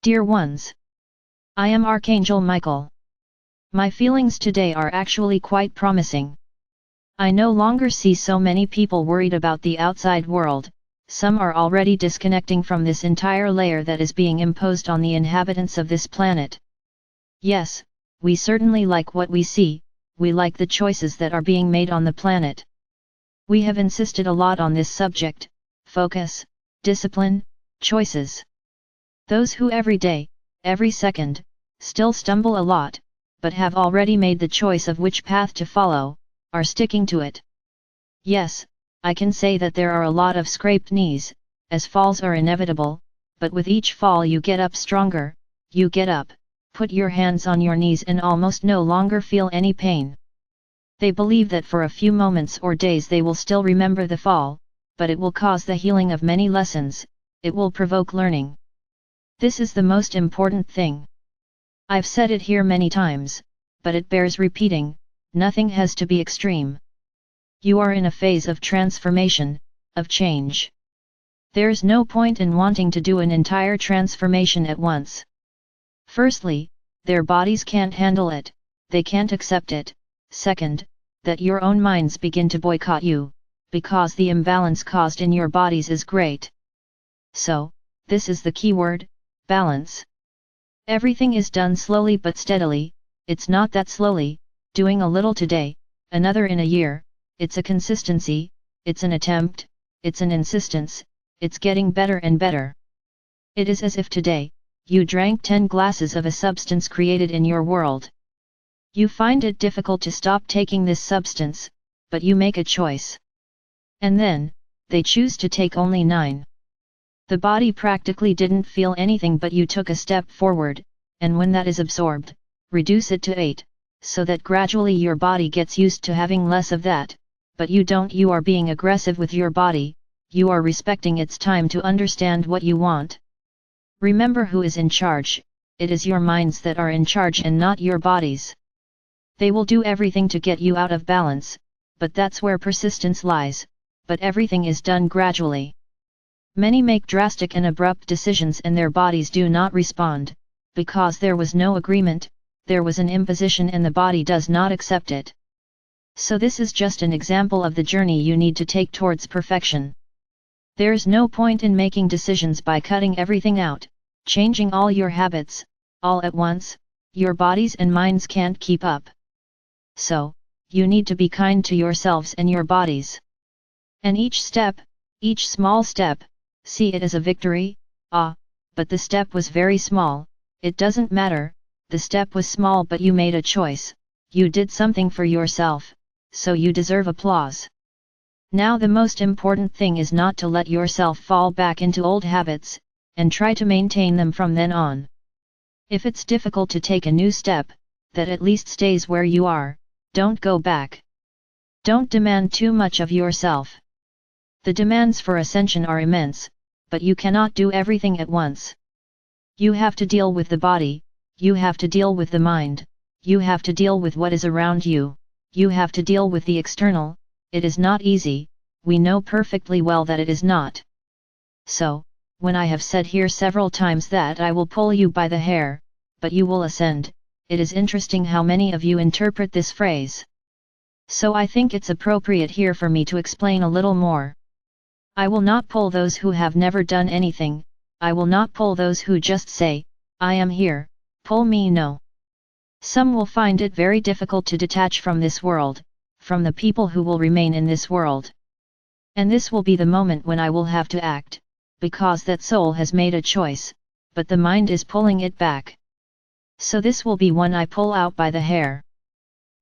Dear ones, I am Archangel Michael. My feelings today are actually quite promising. I no longer see so many people worried about the outside world. Some are already disconnecting from this entire layer that is being imposed on the inhabitants of this planet. Yes, we certainly like what we see, we like the choices that are being made on the planet. We have insisted a lot on this subject: focus, discipline, choices. Those who every day, every second, still stumble a lot, but have already made the choice of which path to follow, are sticking to it. Yes, I can say that there are a lot of scraped knees, as falls are inevitable, but with each fall you get up stronger, you get up, put your hands on your knees and almost no longer feel any pain. They believe that for a few moments or days they will still remember the fall, but it will cause the healing of many lessons, it will provoke learning. This is the most important thing. I've said it here many times, but it bears repeating: nothing has to be extreme. You are in a phase of transformation, of change. There's no point in wanting to do an entire transformation at once. Firstly, their bodies can't handle it, they can't accept it. Second, that your own minds begin to boycott you, because the imbalance caused in your bodies is great. So, this is the key word: balance. Everything is done slowly but steadily. It's not that slowly, doing a little today, another in a year. It's a consistency, it's an attempt, it's an insistence, it's getting better and better. It is as if today, you drank 10 glasses of a substance created in your world. You find it difficult to stop taking this substance, but you make a choice. And then, they choose to take only 9. The body practically didn't feel anything, but you took a step forward, and when that is absorbed, reduce it to 8, so that gradually your body gets used to having less of that. But you don't. You are being aggressive with your body, you are respecting its time to understand what you want. Remember who is in charge: it is your minds that are in charge and not your bodies. They will do everything to get you out of balance, but that's where persistence lies, but everything is done gradually. Many make drastic and abrupt decisions and their bodies do not respond, because there was no agreement, there was an imposition and the body does not accept it. So this is just an example of the journey you need to take towards perfection. There's no point in making decisions by cutting everything out, changing all your habits, all at once. Your bodies and minds can't keep up. So, you need to be kind to yourselves and your bodies. And each step, each small step, see it as a victory. But the step was very small. It doesn't matter, the step was small, but you made a choice, you did something for yourself, so you deserve applause. Now the most important thing is not to let yourself fall back into old habits, and try to maintain them from then on. If it's difficult to take a new step, that at least stays where you are, don't go back. Don't demand too much of yourself. The demands for ascension are immense, but you cannot do everything at once. You have to deal with the body, you have to deal with the mind, you have to deal with what is around you, you have to deal with the external. It is not easy, we know perfectly well that it is not. So, when I have said here several times that I will pull you by the hair, but you will ascend, it is interesting how many of you interpret this phrase. So I think it's appropriate here for me to explain a little more. I will not pull those who have never done anything, I will not pull those who just say, I am here, pull me. No. Some will find it very difficult to detach from this world, from the people who will remain in this world. And this will be the moment when I will have to act, because that soul has made a choice, but the mind is pulling it back. So this will be when I pull out by the hair.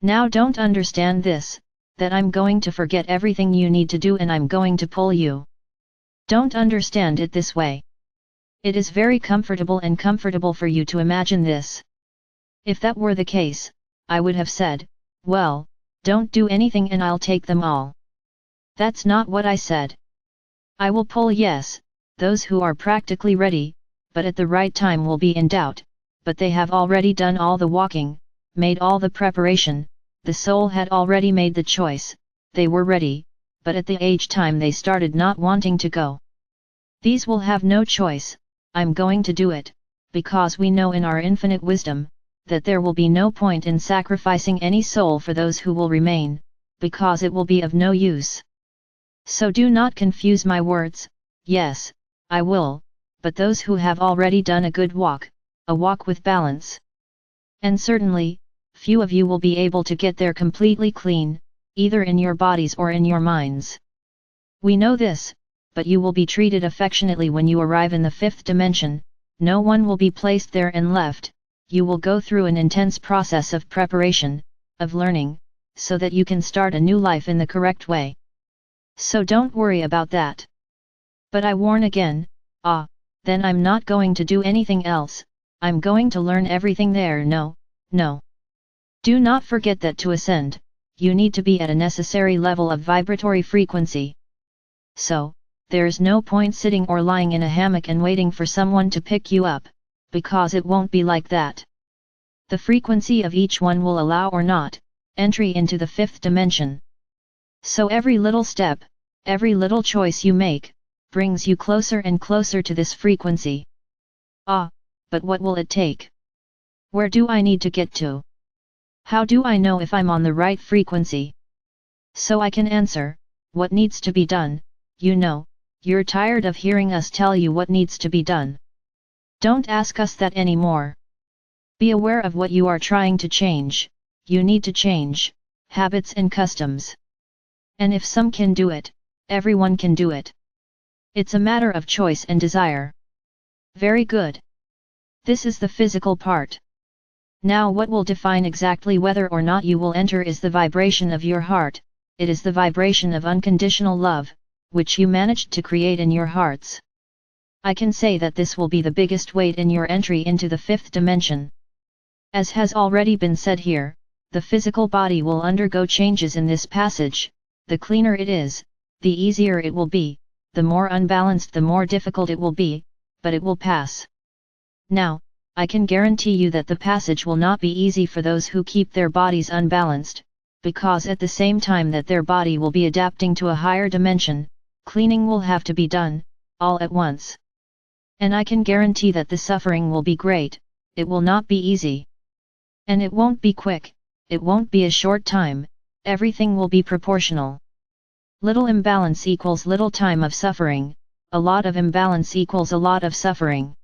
Now don't understand this, that I'm going to forget everything you need to do and I'm going to pull you. Don't understand it this way. It is very comfortable for you to imagine this. If that were the case, I would have said, well, don't do anything and I'll take them all. That's not what I said. I will pull, yes, those who are practically ready, but at the right time will be in doubt, but they have already done all the walking, made all the preparation, the soul had already made the choice, they were ready, but at the age time they started not wanting to go. These will have no choice, I'm going to do it, because we know in our infinite wisdom, that there will be no point in sacrificing any soul for those who will remain, because it will be of no use. So do not confuse my words. Yes, I will, but those who have already done a good walk, a walk with balance. And certainly, few of you will be able to get there completely clean, either in your bodies or in your minds. We know this, but you will be treated affectionately when you arrive in the fifth dimension. No one will be placed there and left. You will go through an intense process of preparation, of learning, so that you can start a new life in the correct way. So don't worry about that. But I warn again, then I'm not going to do anything else, I'm going to learn everything there. No. Do not forget that to ascend, you need to be at a necessary level of vibratory frequency. So, there's no point sitting or lying in a hammock and waiting for someone to pick you up, because it won't be like that. The frequency of each one will allow or not, entry into the fifth dimension. So every little step, every little choice you make, brings you closer and closer to this frequency. But what will it take? Where do I need to get to? How do I know if I'm on the right frequency? So I can answer, what needs to be done. You're tired of hearing us tell you what needs to be done. Don't ask us that anymore. Be aware of what you are trying to change. You need to change habits and customs. And if some can do it, everyone can do it. It's a matter of choice and desire. Very good. This is the physical part. Now what will define exactly whether or not you will enter is the vibration of your heart. It is the vibration of unconditional love, which you managed to create in your hearts. I can say that this will be the biggest weight in your entry into the fifth dimension. As has already been said here, the physical body will undergo changes in this passage. The cleaner it is, the easier it will be, the more unbalanced the more difficult it will be, but it will pass. Now, I can guarantee you that the passage will not be easy for those who keep their bodies unbalanced, because at the same time that their body will be adapting to a higher dimension, cleaning will have to be done, all at once. And I can guarantee that the suffering will be great, it will not be easy. And it won't be quick, it won't be a short time, everything will be proportional. Little imbalance equals little time of suffering, a lot of imbalance equals a lot of suffering.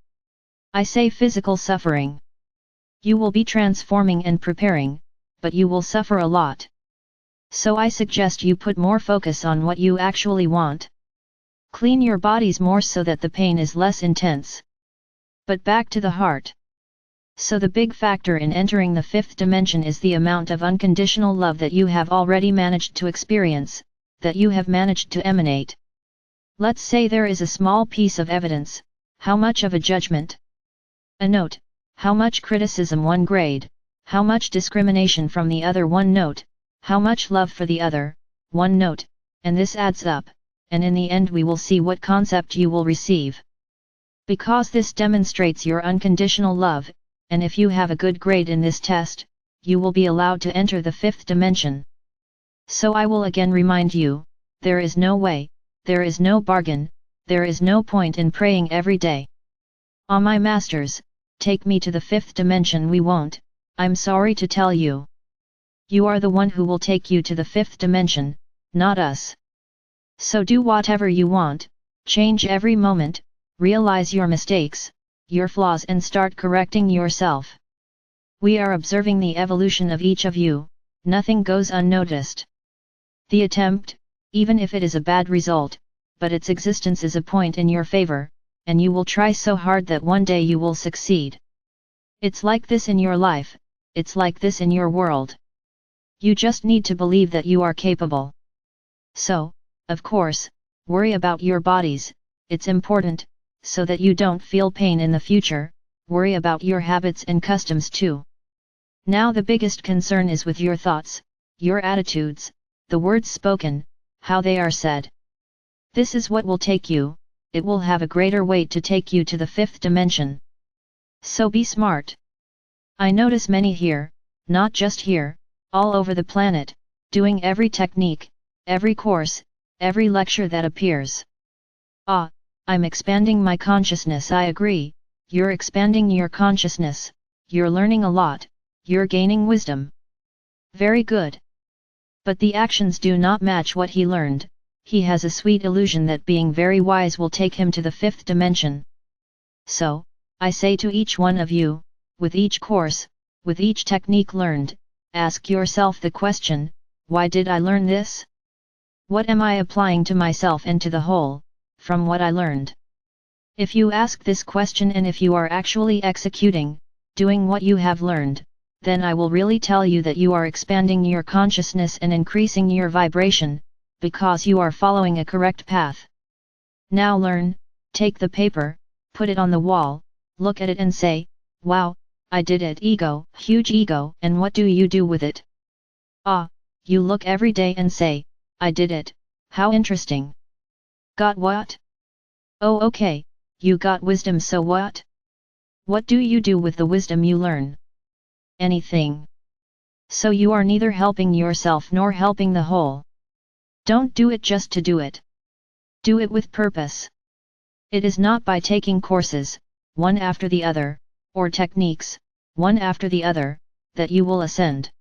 I say physical suffering. You will be transforming and preparing, but you will suffer a lot. So I suggest you put more focus on what you actually want. Clean your bodies more so that the pain is less intense. But back to the heart. So the big factor in entering the fifth dimension is the amount of unconditional love that you have already managed to experience, that you have managed to emanate. Let's say there is a small piece of evidence, how much of a judgment? A note, how much criticism 1 grade, how much discrimination from the other 1 note, how much love for the other, 1 note, and this adds up, and in the end we will see what concept you will receive. Because this demonstrates your unconditional love, and if you have a good grade in this test, you will be allowed to enter the fifth dimension. So I will again remind you, there is no way, there is no bargain, there is no point in praying every day. Ah, my masters, take me to the fifth dimension. We won't, I'm sorry to tell you. You are the one who will take you to the fifth dimension, not us. So do whatever you want, change every moment, realize your mistakes, your flaws and start correcting yourself. We are observing the evolution of each of you, nothing goes unnoticed. The attempt, even if it is a bad result, but its existence is a point in your favor, and you will try so hard that one day you will succeed. It's like this in your life, it's like this in your world. You just need to believe that you are capable. So, of course, worry about your bodies, it's important, so that you don't feel pain in the future, worry about your habits and customs too. Now the biggest concern is with your thoughts, your attitudes, the words spoken, how they are said. This is what will take you, it will have a greater weight to take you to the fifth dimension. So be smart. I notice many here, not just here, all over the planet, doing every technique, every course, every lecture that appears. I'm expanding my consciousness. I agree, you're expanding your consciousness, you're learning a lot, you're gaining wisdom. Very good. But the actions do not match what he learned. He has a sweet illusion that being very wise will take him to the fifth dimension. So, I say to each one of you, with each course, with each technique learned, ask yourself the question, why did I learn this? What am I applying to myself and to the whole, from what I learned? If you ask this question and if you are actually executing, doing what you have learned, then I will really tell you that you are expanding your consciousness and increasing your vibration, because you are following a correct path. Now learn, take the paper, put it on the wall, look at it and say, wow, I did it, ego, huge ego, and what do you do with it? Ah, you look every day and say, I did it, how interesting. Got what? Oh okay, you got wisdom, so what? What do you do with the wisdom you learn? Anything. So you are neither helping yourself nor helping the whole. Don't do it just to do it. Do it with purpose. It is not by taking courses, one after the other, or techniques, one after the other, that you will ascend.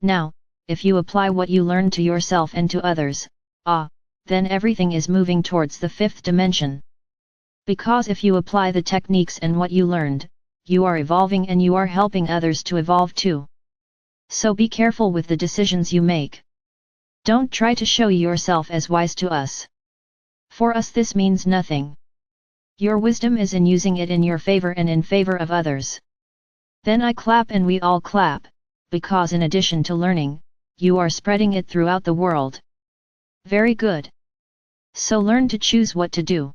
Now, if you apply what you learn to yourself and to others, then everything is moving towards the fifth dimension. Because if you apply the techniques and what you learned, you are evolving and you are helping others to evolve too. So be careful with the decisions you make. Don't try to show yourself as wise to us. For us this means nothing. Your wisdom is in using it in your favor and in favor of others. Then I clap and we all clap, because in addition to learning, you are spreading it throughout the world. Very good. So learn to choose what to do.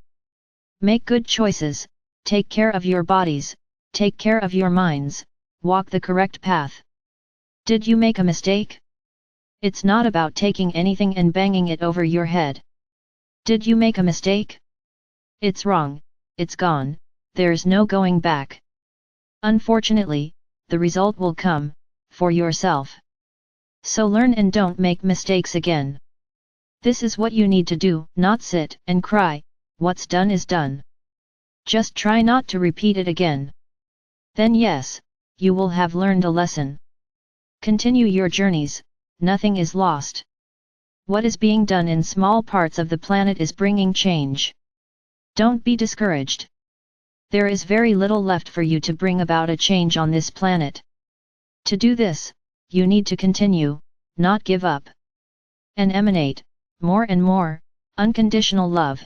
Make good choices, take care of your bodies, take care of your minds, walk the correct path. Did you make a mistake? It's not about taking anything and banging it over your head. Did you make a mistake? It's wrong, it's gone, there's no going back. Unfortunately, the result will come, for yourself. So learn and don't make mistakes again. This is what you need to do, not sit and cry, what's done is done. Just try not to repeat it again. Then yes, you will have learned a lesson. Continue your journeys, nothing is lost. What is being done in small parts of the planet is bringing change. Don't be discouraged. There is very little left for you to bring about a change on this planet. To do this, you need to continue, not give up. And emanate, more and more, unconditional love.